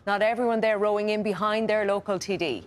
Not everyone there rowing in behind their local TD.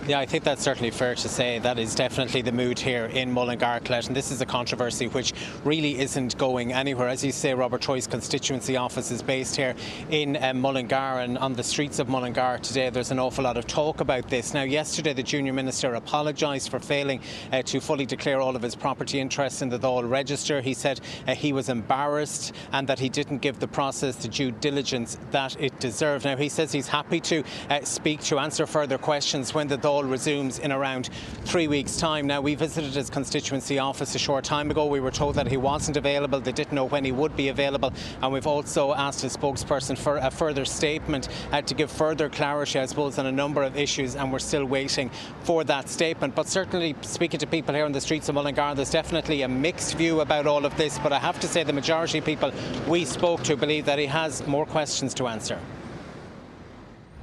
Yeah, I think that's certainly fair to say. That is definitely the mood here in Mullingar, Colette, and this is a controversy which really isn't going anywhere. As you say, Robert Troy's constituency office is based here in Mullingar, and on the streets of Mullingar today there's an awful lot of talk about this. Now, yesterday the junior minister apologised for failing to fully declare all of his property interests in the Dáil register. He said he was embarrassed and that he didn't give the process the due diligence that it deserved. Now, he says he's happy to answer further questions when the Dáil resumes in around 3 weeks' time. Now, we visited his constituency office a short time ago. We were told that he wasn't available. They didn't know when he would be available, and we've also asked his spokesperson for a further statement to give further clarity, I suppose, on a number of issues, and we're still waiting for that statement. But certainly, speaking to people here on the streets of Mullingar, there's definitely a mixed view about all of this, but I have to say the majority of people we spoke to believe that he has more questions to answer.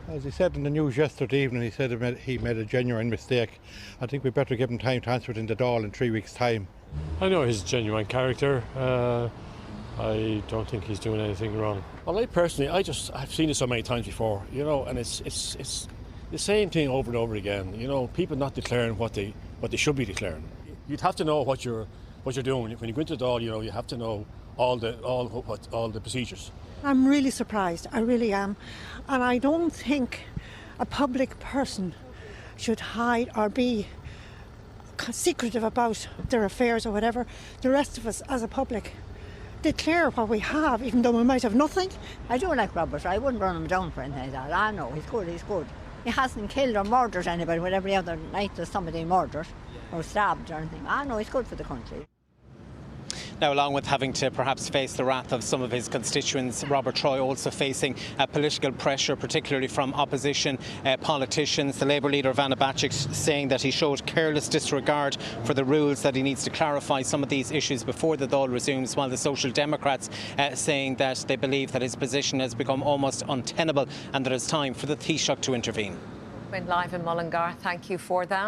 As he said in the news yesterday evening, he said he made a genuine mistake. I think we better give him time to answer it in the Dáil in 3 weeks' time. I know he's a genuine character. I don't think he's doing anything wrong. Well, I've seen it so many times before, and it's the same thing over and over again. People not declaring what they should be declaring. You'd have to know what you're doing when you go into the Dáil. You have to know all the procedures. I'm really surprised, I really am. And I don't think a public person should hide or be secretive about their affairs or whatever. The rest of us as a public declare what we have, even though we might have nothing. I do like Robert. I wouldn't run him down for anything like that. I know, he's good. He hasn't killed or murdered anybody when every other night there's somebody murdered or stabbed or anything. I know he's good for the country. Now, along with having to perhaps face the wrath of some of his constituents, Robert Troy also facing political pressure, particularly from opposition politicians. The Labour leader, Fianna Fail, saying that he showed careless disregard for the rules, that he needs to clarify some of these issues before the Dáil resumes, while the Social Democrats saying that they believe that his position has become almost untenable and that it's time for the Taoiseach to intervene. Went live in Mullingar. Thank you for that.